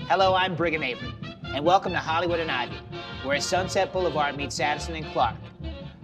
Hello, I'm Brigham Avery, and welcome to Hollywood and Ivy, where Sunset Boulevard meets Addison and Clark.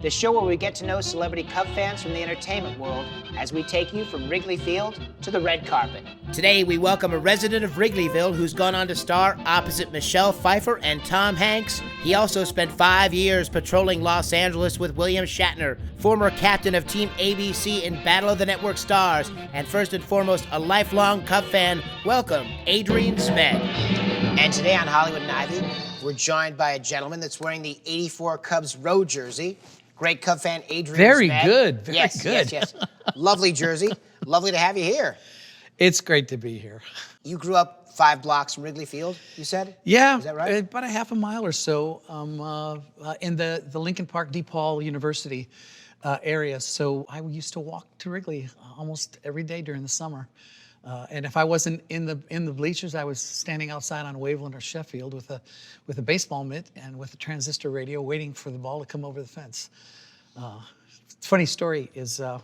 The show where we get to know celebrity Cub fans from the entertainment world as we take you from Wrigley Field to the red carpet. Today, we welcome a resident of Wrigleyville who's gone on to star opposite Michelle Pfeiffer and Tom Hanks. He also spent 5 years patrolling Los Angeles with William Shatner, former captain of Team ABC in Battle of the Network Stars, and first and foremost, a lifelong Cub fan. Welcome, ADRIAN ZMED. And today on Hollywood and Ivy, we're joined by a gentleman that's wearing the '84 Cubs road jersey. Great Cub fan, ADRIAN Very ZMED. good, very yes, good. Yes. Lovely jersey. Lovely to have you here. It's great to be here. You grew up 5 blocks from Wrigley Field, you said? Yeah, Is that right? about a half a mile or so in the Lincoln Park DePaul University area. So I used to walk to Wrigley almost every day during the summer. And if I wasn't in the bleachers, I was standing outside on Waveland or Sheffield with a baseball mitt and with a transistor radio, waiting for the ball to come over the fence. Funny story is, I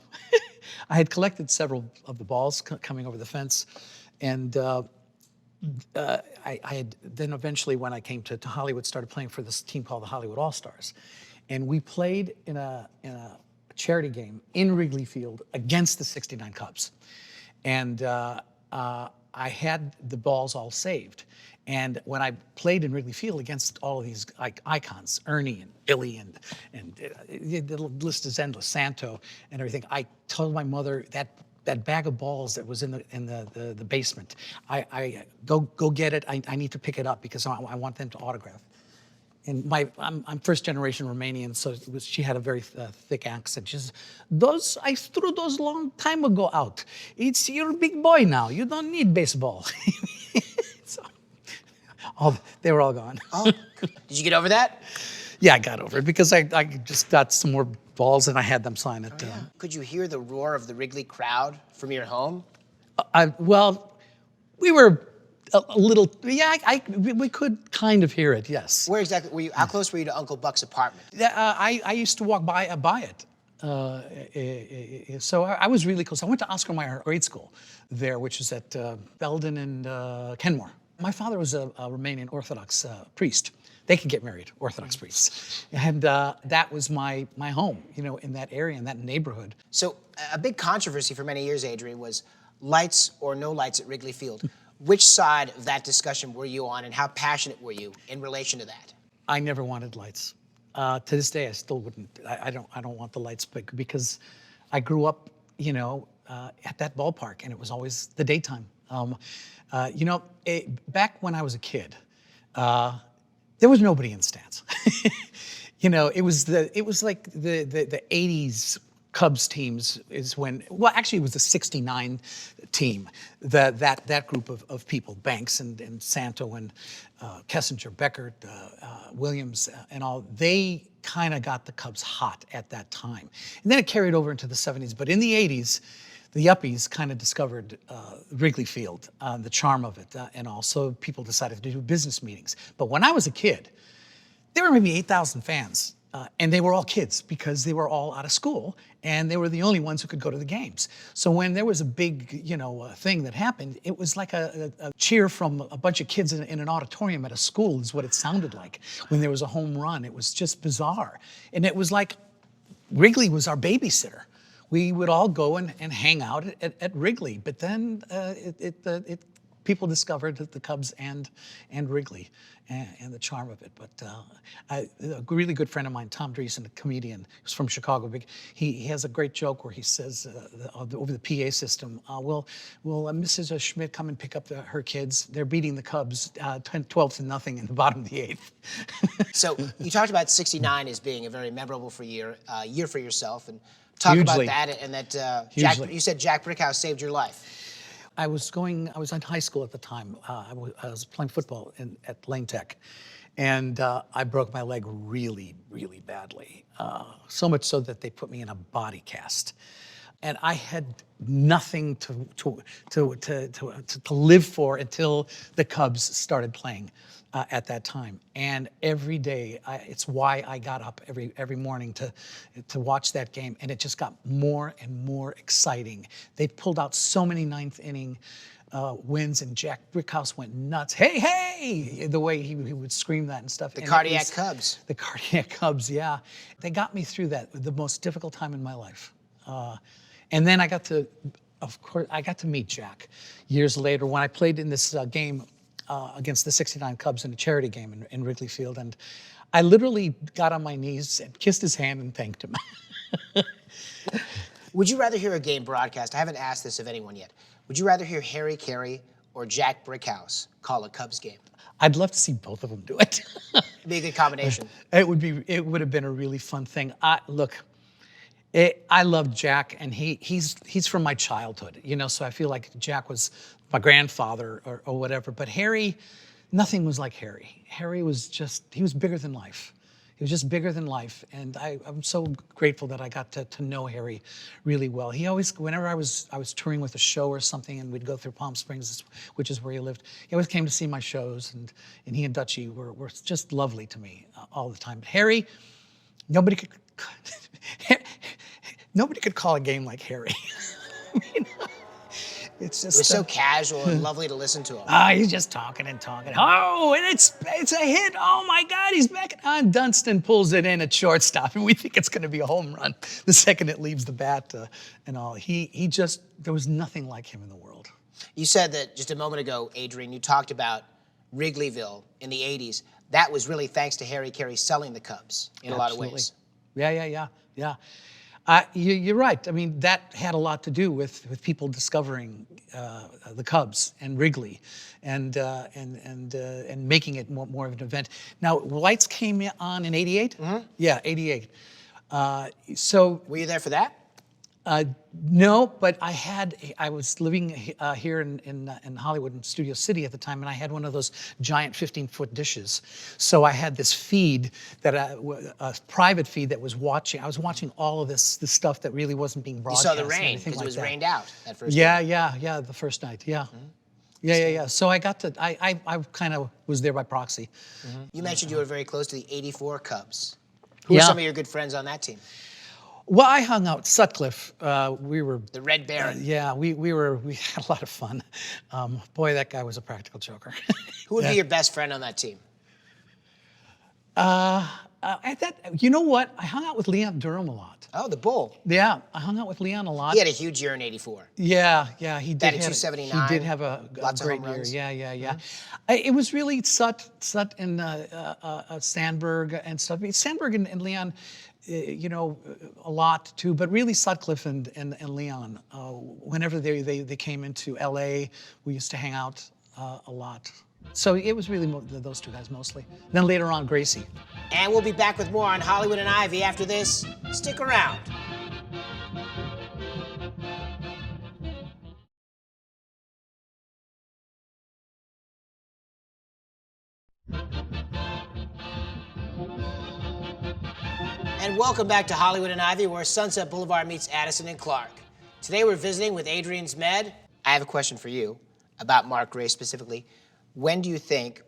had collected several of the balls coming over the fence, and I had then eventually, when I came to Hollywood, started playing for this team called the Hollywood All-Stars, and we played in a charity game in Wrigley Field against the '69 Cubs. And I had the balls all saved. And when I played in Wrigley Field against all of these icons, Ernie and Billy and the list is endless, Santo and everything, I told my mother that bag of balls that was in the basement, I go get it. I need to pick it up because I want them to autograph. And I'm first generation Romanian, so she had a very thick accent. She says, I threw those long time ago out. You're a big boy now. You don't need baseball. So, they were all gone. Oh, did you get over that? Yeah, I got over it because I just got some more balls and I had them sign it. Oh, yeah. Could you hear the roar of the Wrigley crowd from your home? Well, we were a little, yeah, we could kind of hear it, yes. Where exactly were you? How close were you to Uncle Buck's apartment? I used to walk by it. So I was really close. I went to Oscar Mayer grade school there, which is at Blvd and Kenmore. My father was a Romanian Orthodox priest. They could get married, Orthodox priests. And that was my home, in that area, in that neighborhood. So a big controversy for many years, Adrian, was lights or no lights at Wrigley Field. Which side of that discussion were you on, and how passionate were you in relation to that? I never wanted lights. To this day, I still wouldn't. I don't want the lights, because I grew up, at that ballpark, and it was always the daytime. Back when I was a kid, there was nobody in the stands. It was like the '80s. Cubs teams is when, well, actually it was the '69 team, that group of people, Banks and Santo and Kessinger, Beckert, Williams and all, they kind of got the Cubs hot at that time. And then it carried over into the '70s, but in the '80s, the yuppies kind of discovered Wrigley Field, the charm of it, and also people decided to do business meetings. But when I was a kid, there were maybe 8,000 fans. And they were all kids because they were all out of school and they were the only ones who could go to the games. So when there was a big, thing that happened, it was like a cheer from a bunch of kids in an auditorium at a school is what it sounded like. When there was a home run, it was just bizarre. And it was like Wrigley was our babysitter. We would all go and hang out at Wrigley. But then people discovered the Cubs and Wrigley and the charm of it. But a really good friend of mine, Tom Dreesen, a comedian, who's from Chicago. He has a great joke where he says over the PA system, will Mrs. Schmidt come and pick up her kids? They're beating the Cubs 12-0 in the bottom of the 8th. So you talked about '69 as being a very memorable year for yourself, and talk Hugely. about that and that you said Jack Brickhouse saved your life. I was in high school at the time. I was playing football at Lane Tech, and I broke my leg really, really badly. So much so that they put me in a body cast, and I had nothing to live for until the Cubs started playing at that time. And every day, it's why I got up every morning to watch that game, and it just got more and more exciting. They pulled out so many ninth inning wins, and Jack Brickhouse went nuts. Hey, hey! The way he would scream that and stuff. The And cardiac Cubs. The cardiac Cubs, yeah. They got me through that, the most difficult time in my life. And then I got to, of course, I got to meet Jack years later when I played in this game against the '69 Cubs in a charity game in Wrigley Field. And I literally got on my knees and kissed his hand and thanked him. Would you rather hear a game broadcast? I haven't asked this of anyone yet. Would you rather hear Harry Carey or Jack Brickhouse call a Cubs game? I'd love to see both of them do it. It'd be a good combination. It would have been a really fun thing. Look, I love Jack, and he's from my childhood, you know. So I feel like Jack was my grandfather or whatever. But Harry, nothing was like Harry. Harry was he was bigger than life. He was just bigger than life, and I'm so grateful that I got to know Harry really well. He always, whenever I was touring with a show or something, and we'd go through Palm Springs, which is where he lived, he always came to see my shows, and he and Dutchie were just lovely to me all the time. But Harry, nobody could call a game like Harry. I mean, it's just It was so casual and lovely to listen to him. He's just talking and talking. Oh, and it's a hit. Oh my God, he's back. And Dunston pulls it in at shortstop, and we think it's going to be a home run the second it leaves the bat and all. There was nothing like him in the world. You said that just a moment ago, Adrian, you talked about Wrigleyville in the 80s. That was really thanks to Harry Carey selling the Cubs in a lot of ways. Yeah. You're right. I mean, that had a lot to do with people discovering the Cubs and Wrigley, and making it more of an event. Now, lights came on in '88. Mm-hmm. Yeah, '88. So were you there for that? No, but I was living here in Hollywood, in Studio City at the time, and I had one of those giant 15-foot dishes. So I had this feed, a private feed that was watching. I was watching all of this stuff that really wasn't being broadcast. You saw the rain because it was rained out that first night. Yeah, The first night. Yeah. Mm-hmm. Yeah. So I got to. I kind of was there by proxy. Mm-hmm. You mentioned you were very close to the '84 Cubs. Who are some of your good friends on that team? Well, I hung out Sutcliffe. We were the Red Baron. Yeah, we had a lot of fun. Boy, that guy was a practical joker. Who would be your best friend on that team? You know what? I hung out with Leon Durham a lot. Oh, the Bull. Yeah, I hung out with Leon a lot. He had a huge year in '84. Yeah, he did. That in 279. He did have a great year. Yeah. Mm-hmm. It was really Sut and Sandberg and stuff. I mean, Sandberg and Leon, a lot too, but really Sutcliffe and Leon. Whenever they came into LA, we used to hang out a lot. So it was really those two guys mostly. Then later on, Gracie. And we'll be back with more on Hollywood and Ivy after this. Stick around. And welcome back to Hollywood and Ivy, where Sunset Boulevard meets Addison and Clark. Today we're visiting with ADRIAN ZMED. I have a question for you about Mark Grace specifically. When do you think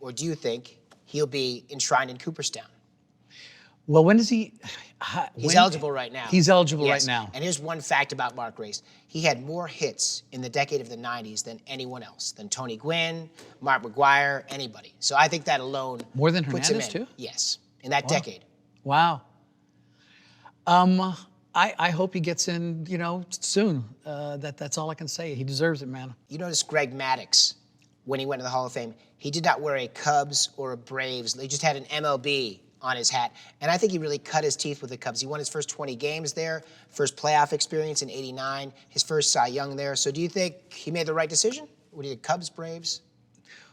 he'll be enshrined in Cooperstown? Well, when is he? He's eligible right now. He's eligible right now. And here's one fact about Mark Grace. He had more hits in the decade of the 90s than anyone else, than Tony Gwynn, Mark McGuire, anybody. So I think that alone more than puts him Hernandez in. too? Yes, in that decade. Wow. I hope he gets in, soon. That's all I can say. He deserves it, man. You notice Greg Maddux, when he went to the Hall of Fame, he did not wear a Cubs or a Braves. He just had an MLB on his hat. And I think he really cut his teeth with the Cubs. He won his first 20 games there, first playoff experience in '89, his first Cy Young there. So do you think he made the right decision? What do you think, Cubs, Braves?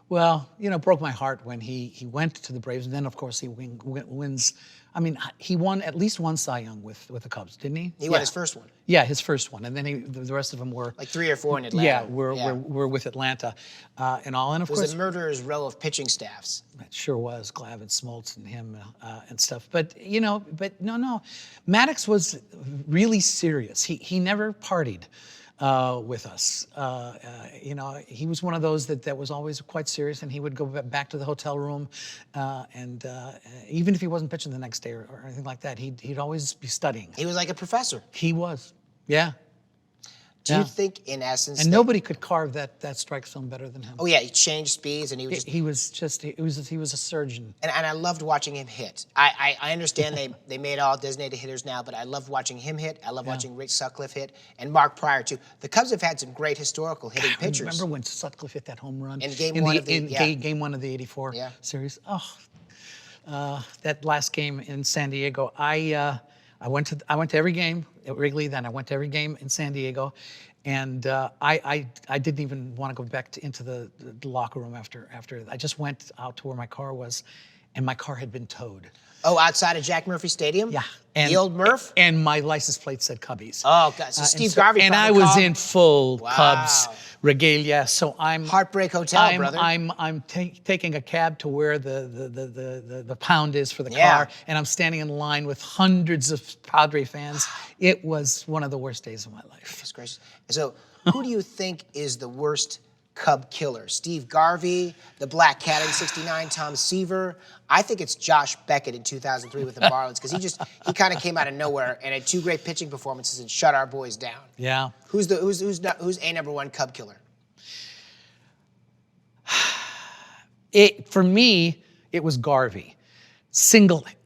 Well, it broke my heart when he went to the Braves, and then of course he wins. I mean, he won at least one Cy Young with the Cubs, didn't he? He won his first one. Yeah, his first one, and then the rest of them were like 3 or 4 in Atlanta. Yeah, we're with Atlanta, and all. And of course, it was a murderer's row of pitching staffs. It sure was. Glavine, Smoltz, and him and stuff. But no, Maddux was really serious. He never partied with us. He was one of those that was always quite serious, and he would go back to the hotel room, and even if he wasn't pitching the next day or anything like that, he'd always be studying. He was like a professor. He was, yeah. Do you think, in essence, and nobody could carve that strike zone better than him? Oh yeah, he changed speeds, and he was just He was a surgeon. and I loved watching him hit. I understand they made all designated hitters now, but I loved watching him hit. I love watching Rick Sutcliffe hit, and Mark Pryor too. The Cubs have had some great historical hitting pitchers. Remember when Sutcliffe hit that home run in game one of the '84 series? Oh, that last game in San Diego. I went to every game at Wrigley. Then I went to every game in San Diego, and I didn't even want to go back into the locker room after. I just went out to where my car was, and my car had been towed. Oh, outside of Jack Murphy Stadium? Yeah. The old Murph? And my license plate said Cubbies. Oh, God. So Steve Garvey and I was in full Cubs regalia. So I'm Heartbreak Hotel, brother. I'm taking a cab to where the pound is for the car, and I'm standing in line with hundreds of Padre fans. It was one of the worst days of my life. Goodness gracious. So, who do you think is the worst Cub killer? Steve Garvey, the Black Cat in '69, Tom Seaver. I think it's Josh Beckett in 2003 with the Marlins, because he kind of came out of nowhere and had two great pitching performances and shut our boys down. Yeah. Who's a number one Cub killer? For me, it was Garvey.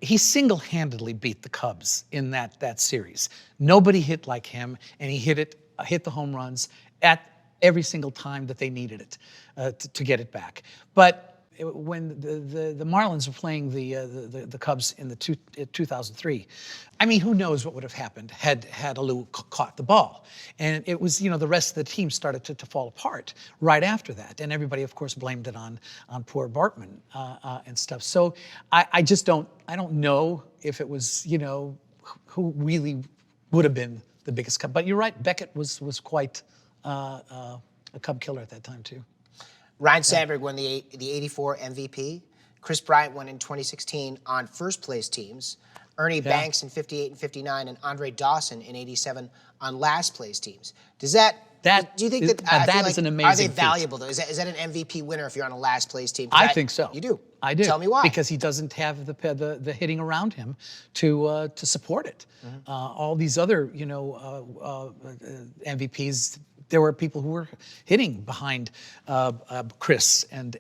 He single-handedly beat the Cubs in that series. Nobody hit like him, and he hit the home runs at every single time that they needed it to get it back. But when the Marlins were playing the Cubs in the 2003, I mean, who knows what would have happened had Alou caught the ball. And it was, the rest of the team started to fall apart right after that. And everybody, of course, blamed it on poor Bartman and stuff. So I don't know if it was, who really would have been the biggest Cub. But you're right, Beckett was quite a Cub killer at that time too. Ryan Sandberg won the '84 MVP. Chris Bryant won in 2016 on first place teams. Ernie Banks in '58 and '59, and Andre Dawson in '87 on last place teams. Do you think that that is an amazing Are they feat. valuable though? Is that an MVP winner if you're on a last place team? I think so. You do. I do. Tell me why. Because he doesn't have the hitting around him to support it. All these other MVPs. There were people who were hitting behind Chris and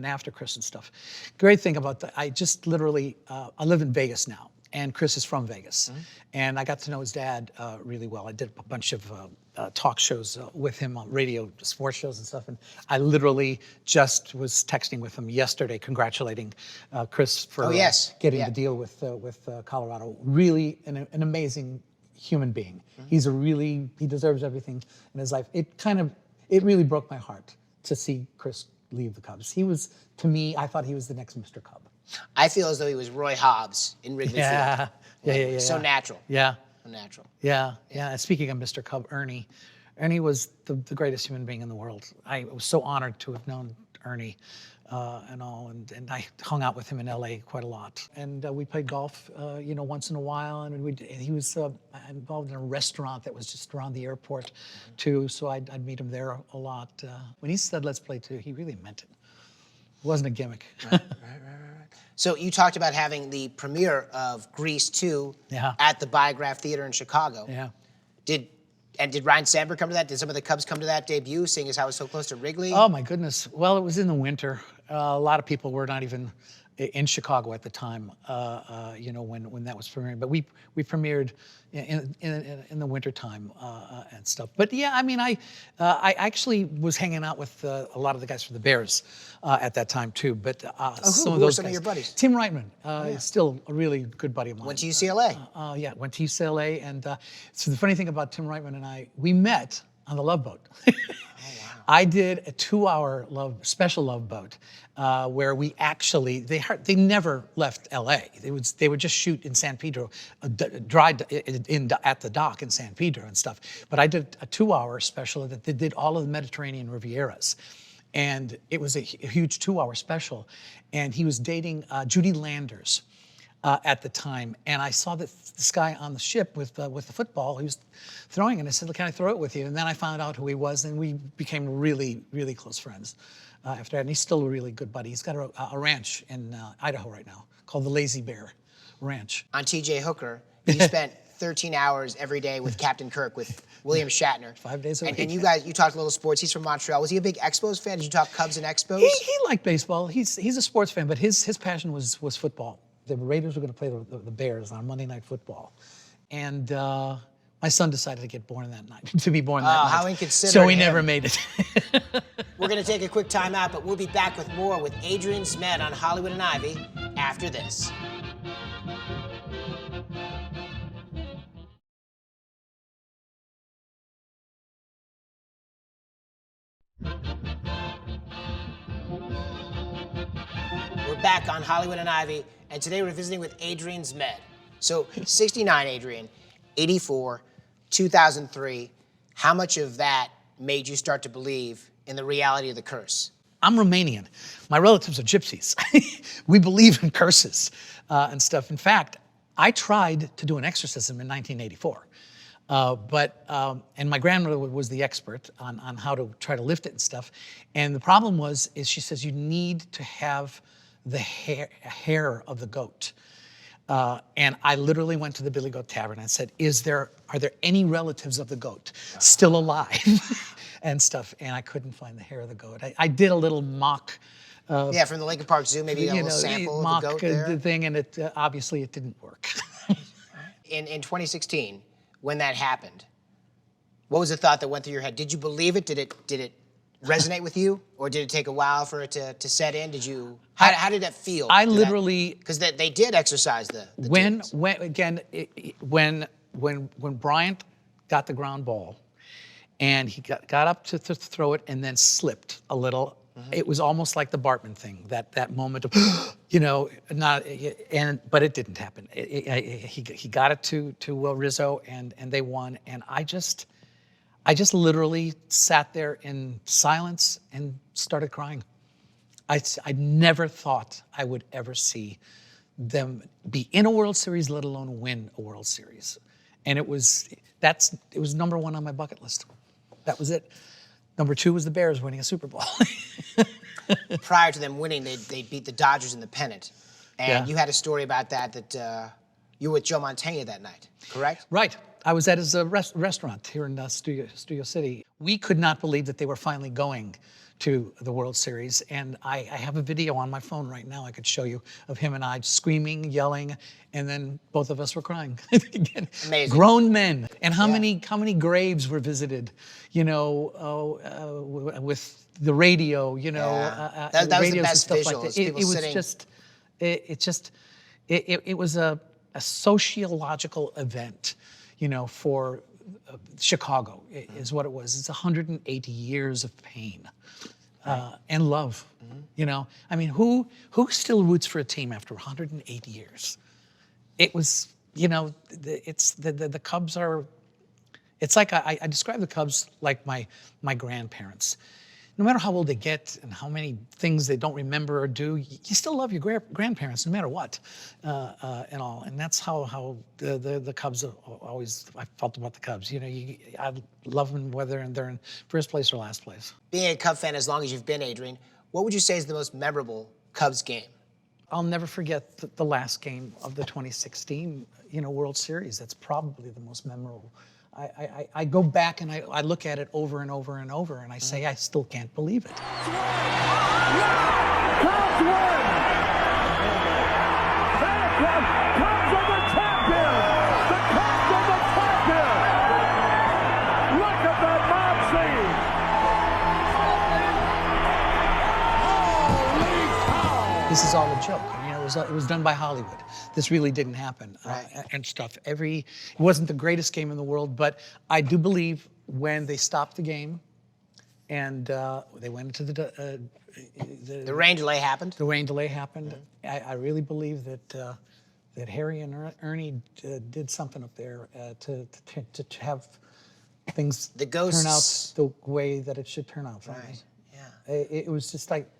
after Chris and stuff. Great thing about that, I just literally, I live in Vegas now, and Chris is from Vegas. And I got to know his dad really well. I did a bunch of talk shows with him on radio, sports shows and stuff. And I literally just was texting with him yesterday, congratulating Chris for getting the deal with Colorado. Really an amazing human being. He deserves everything in his life. It really broke my heart to see Chris leave the Cubs. He was, to me, I thought he was the next Mr. Cub. I feel as though he was Roy Hobbs in Wrigley Field. Yeah. So natural. Yeah. So natural. Yeah. And speaking of Mr. Cub, Ernie was the greatest human being in the world. I was so honored to have known Ernie and all, and I hung out with him in LA quite a lot. And we played golf, once in a while, and he was involved in a restaurant that was just around the airport, too, so I'd meet him there a lot. When he said, "Let's play too," he really meant it. It wasn't a gimmick. Right. So you talked about having the premiere of Grease 2 at the Biograph Theater in Chicago. Yeah. Did Ryan Sandberg come to that? Did some of the Cubs come to that debut, seeing as how it was so close to Wrigley? Oh, my goodness. Well, it was in the winter. A lot of people were not even in Chicago at the time, when that was premiering. But we premiered in the wintertime and stuff. But yeah, I mean, I actually was hanging out with a lot of the guys from the Bears at that time too. But some of those some of your buddies? Tim Reitman is still a really good buddy of mine. Went to UCLA. Went to UCLA. And so the funny thing about Tim Reitman and we met on the Love Boat. I did a 2-hour special Love Boat where we actually, they never left LA. They would just shoot in San Pedro, at the dock in San Pedro and stuff. But I did a 2-hour special that they did all of the Mediterranean Rivieras. And it was a huge 2-hour special. And he was dating Judy Landers at the time. And I saw this guy on the ship with the football. He was throwing it. And I said, "Can I throw it with you?" And then I found out who he was, and we became really, really close friends after that. And he's still a really good buddy. He's got a ranch in Idaho right now called the Lazy Bear Ranch. On T.J. Hooker, you spent 13 hours every day with Captain Kirk, with William Shatner. 5 days a week. And you talked a little sports. He's from Montreal. Was he a big Expos fan? Did you talk Cubs and Expos? He liked baseball. He's a sports fan, but his passion was football. The Raiders were going to play the Bears on Monday Night Football, and my son decided to get born that night. To be born that night. How inconsiderate. So he never made it. We're going to take a quick time out, but we'll be back with more with Adrian ZMED on Hollywood and Ivy after this. We're back on Hollywood and Ivy, and today we're visiting with Adrian ZMED. So, 69, Adrian, 84, 2003. How much of that made you start to believe in the reality of the curse? I'm Romanian. My relatives are gypsies. We believe in curses and stuff. In fact, I tried to do an exorcism in 1984. And my grandmother was the expert on how to try to lift it and stuff. And the problem is she says you need to have the hair of the goat. And I literally went to the Billy Goat Tavern and said, are there any relatives of the goat still alive and stuff? And I couldn't find the hair of the goat. I did a little mock. From the Lincoln Park Zoo, maybe a little sample of the goat there. Thing, and obviously it didn't work. In 2016, when that happened, what was the thought that went through your head? Did you believe it? Did it resonate with you, or did it take a while for it to set in? Did you? How did that feel? I literally, because they did exercise the when Bryant got the ground ball, and he got up to throw it and then slipped a little. Mm-hmm. It was almost like the Bartman thing, that moment of, but it didn't happen. He got it to Will Rizzo, and they won, and I just literally sat there in silence and started crying. I never thought I would ever see them be in a World Series, let alone win a World Series. And it was number one on my bucket list. That was it. Number two was the Bears winning a Super Bowl. Prior to them winning, they beat the Dodgers in the pennant. And you had a story about that you were with Joe Mantegna that night, correct? Right. I was at his restaurant here in Studio City. We could not believe that they were finally going to the World Series, and I have a video on my phone right now I could show you of him and I screaming, yelling, and then both of us were crying. Again, amazing. Grown men. And how many graves were visited, with the radio, that was the best visuals. Like that. It was a sociological event, for Chicago is what it was. It's 180 years of pain and love. Mm-hmm. I mean, who still roots for a team after 180 years? It was, it's the Cubs are. It's like I describe the Cubs like my grandparents. No matter how old they get and how many things they don't remember or do, you still love your grandparents no matter what, and all. And that's how the Cubs always, I felt about the Cubs. I love them whether they're in first place or last place. Being a Cub fan as long as you've been, Adrian, what would you say is the most memorable Cubs game? I'll never forget the last game of the 2016, World Series. That's probably the most memorable. I go back and I look at it over and over and over, and I say I still can't believe it. Cubs win! Cubs are the champions! The Cubs are the champions! Look at that mob scene! Holy cow! This is all a joke. It was done by Hollywood. This really didn't happen, and stuff. It wasn't the greatest game in the world, but I do believe when they stopped the game, and they went into the rain delay happened. The rain delay happened. Mm-hmm. I really believe that Harry and Ernie did something up there to have things turn out the way that it should turn out. Right. Yeah. It was just like.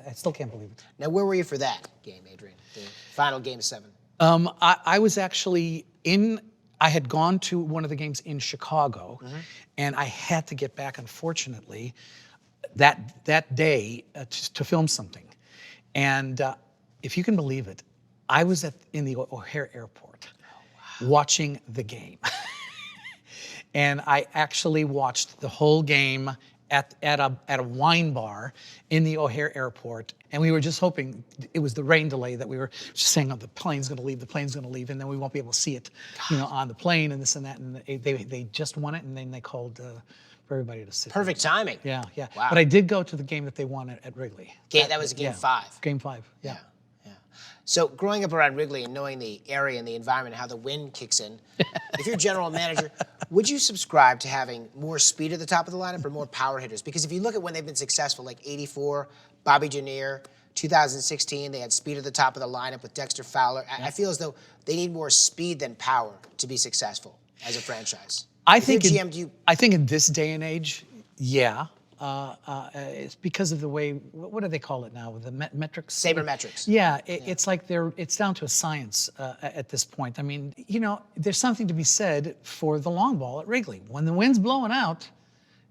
I still can't believe it. Now, where were you for that game, Adrian? The final Game 7. I was actually I had gone to one of the games in Chicago, and I had to get back, unfortunately, that day to film something. And if you can believe it, I was in the O'Hare Airport watching the game. And I actually watched the whole game at a wine bar in the O'Hare Airport. And we were just hoping, it was the rain delay that we were just saying, oh, the plane's gonna leave, and then we won't be able to see it, on the plane and this and that. And they just won it, and then they called for everybody to sit. Perfect timing. Yeah, yeah. Wow. But I did go to the game that they won at Wrigley. That was game 5. Game 5, yeah. Yeah. So growing up around Wrigley and knowing the area and the environment and how the wind kicks in, if you're general manager, would you subscribe to having more speed at the top of the lineup or more power hitters? Because if you look at when they've been successful, like '84, Bobby Jr., 2016, they had speed at the top of the lineup with Dexter Fowler. I feel as though they need more speed than power to be successful as a franchise. I think in this day and age, yeah. It's because of the way, what do they call it now? The metrics? Sabermetrics. Yeah, it's like it's down to a science at this point. I mean, there's something to be said for the long ball at Wrigley. When the wind's blowing out,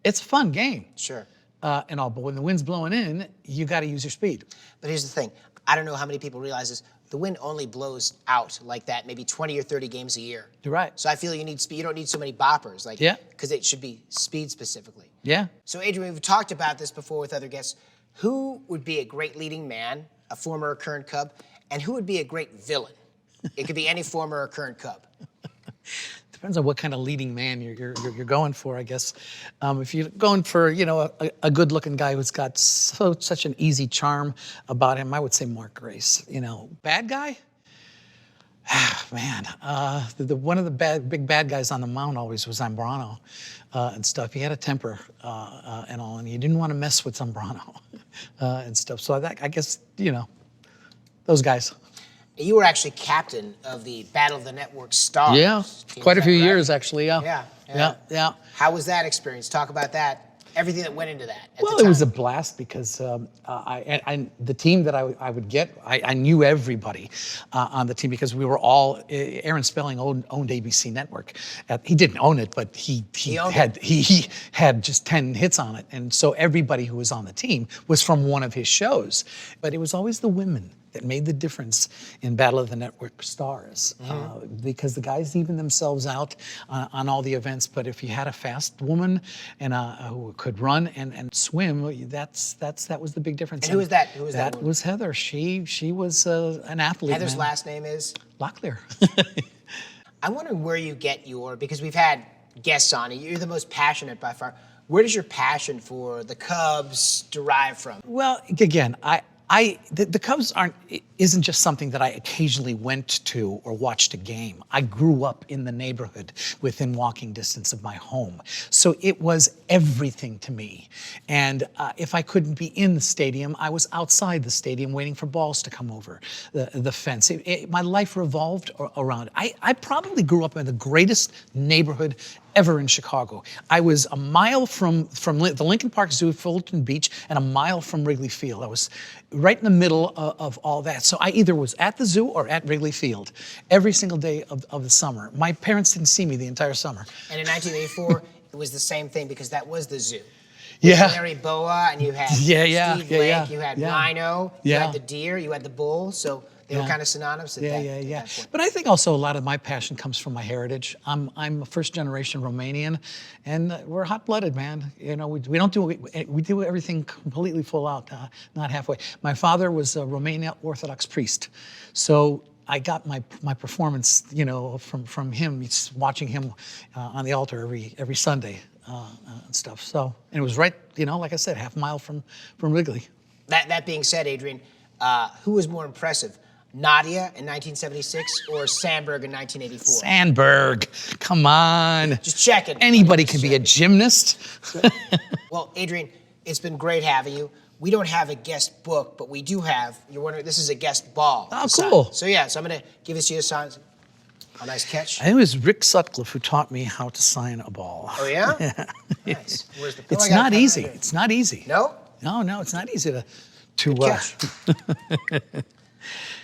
it's a fun game. Sure. And all, but when the wind's blowing in, you got to use your speed. But here's the thing. I don't know how many people realize this. The wind only blows out like that maybe 20 or 30 games a year. You're right. So I feel you need speed. You don't need so many boppers, because it should be speed specifically. Yeah. So Adrian, we've talked about this before with other guests. Who would be a great leading man, a former or current Cub, and who would be a great villain? It could be any former or current Cub. Depends on what kind of leading man you're going for, I guess. If you're going for, a good-looking guy who's got such an easy charm about him, I would say Mark Grace. Bad guy? Man, one of the big bad guys on the mound always was Zambrano and stuff. He had a temper and all, and you didn't want to mess with Zambrano and stuff. So I guess, those guys. You were actually captain of the Battle of the Network Stars. Yeah, quite a few years actually. Yeah. Yeah. How was that experience? Talk about that. Everything that went into that. Well, it was a blast because the team that I would get, I knew everybody on the team because we were all. Aaron Spelling owned ABC Network. He didn't own it, but he had just 10 hits on it, and so everybody who was on the team was from one of his shows. But it was always the women that made the difference in Battle of the Network Stars, because the guys even themselves out on all the events. But if you had a fast woman and who could run and swim, that was the big difference. And who was that? Who was that? That was Heather. She was an athlete. Heather's last name is Locklear. I'm wondering where you get because we've had guests on, and you're the most passionate by far. Where does your passion for the Cubs derive from? Well, again, the Cubs isn't just something that I occasionally went to or watched a game. I grew up in the neighborhood within walking distance of my home. So it was everything to me. And if I couldn't be in the stadium, I was outside the stadium waiting for balls to come over the fence. My life revolved around it. I probably grew up in the greatest neighborhood ever in Chicago. I was a mile from the Lincoln Park Zoo at Fulton Beach and a mile from Wrigley Field. I was right in the middle of all that. So I either was at the zoo or at Wrigley Field every single day of the summer. My parents didn't see me the entire summer. And in 1984, it was the same thing because that was the zoo. Yeah. Larry Boa, and you had Steve Lake, you had Rhino, you had the deer, you had the bull. So they were kind of synonymous at that point. But I think also a lot of my passion comes from my heritage. I'm a first-generation Romanian, and we're hot-blooded, man. We don't do we do everything completely full out, not halfway. My father was a Romanian Orthodox priest, so I got my performance, from him, watching him on the altar every Sunday and stuff. So, and it was right, like I said, half a mile from Wrigley. That being said, Adrian, who was more impressive? Nadia in 1976 or Sandberg in 1984? Sandberg, come on. Just checking. Anybody can be a gymnast. Well, Adrian, it's been great having you. We don't have a guest book, but we do have, this is a guest ball. Oh, cool. So I'm going to give this to you to sign. A nice catch. I think it was Rick Sutcliffe who taught me how to sign a ball. Oh, yeah? Yeah. Nice. Where's the It's not easy. It's not easy. No? No, it's not easy to catch.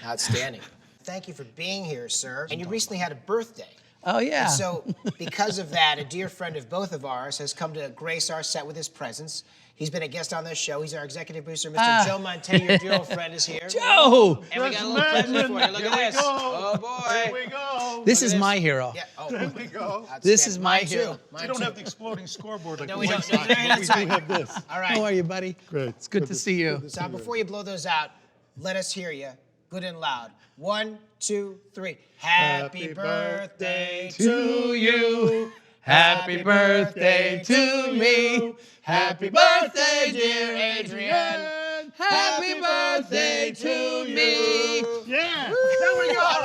Outstanding. Thank you for being here, sir. And you recently had a birthday. Oh, yeah. And so, because of that, a dear friend of both of ours has come to grace our set with his presence. He's been a guest on this show. He's our executive producer, Mr. Joe Montana. Your dear old friend is here. Joe! And we got a little present for you. Look at this. Oh, boy. Here we go. This is my hero. Yeah. Oh, Here we go. This is my mine hero. too. We don't have the exploding scoreboard like No, the we White don't. Sox, No, but we that's do right. have this. All right. How are you, buddy? Great. It's good to see you. So before you blow those out, let us hear you, good and loud. 1, 2, 3. Happy birthday To you. Happy birthday to me. Happy birthday, dear Adrian. Happy birthday to me. Yeah. There we go.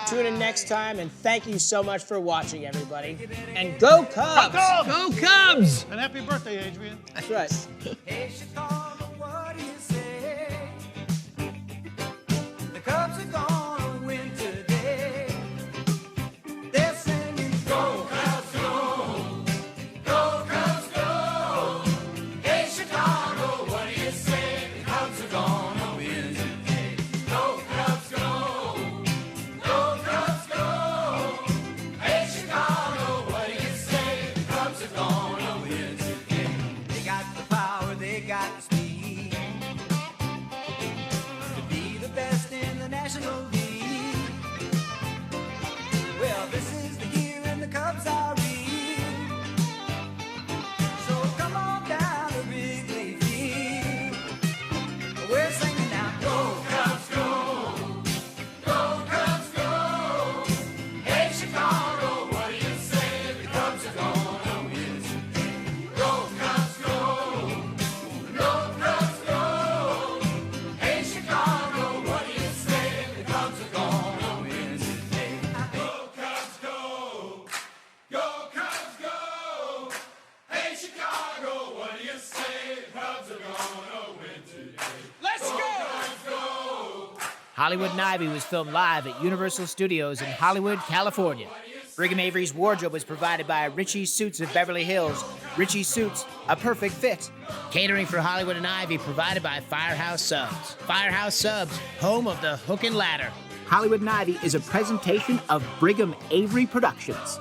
Tune in next time, and thank you so much for watching, everybody. And go Cubs! Go Cubs! And happy birthday, Adrian. That's right. Hey, Chicago, what do you say? The Cubs are gonna win today. They're singing, Go Cubs, go! Go Cubs, go! Hey, Chicago, what do you say? The Cubs are gonna win today. Go Cubs, go! Go Cubs, go! Hey, Chicago, what do you say? The Cubs are gonna win today. They got the power, they got the speed to be the best in the National League. Well, this is the year and the Cubs are in. So come on down to Wrigley Field. We're singing now, Go Cubs, go! Go Cubs, go! Hey, Chicago, what do you say? The Cubs are gonna win today. Go Cubs, go! Go Cubs, go! Hey, Chicago, what do you say? The Cubs are gonna win today. Go Cubs, go! Go Cubs, go! Hey, Chicago, what do you say? The Cubs are gonna win today. Let's go! Cubs, go! Hollywood and Ivy was filmed live at Universal Studios in Hollywood, California. Brigham Avery's wardrobe was provided by Richie's Suits of Beverly Hills. Richie's Suits, a perfect fit. Catering for Hollywood and Ivy provided by Firehouse Subs. Firehouse Subs, home of the Hook and Ladder. Hollywood and Ivy is a presentation of Brigham Avery Productions.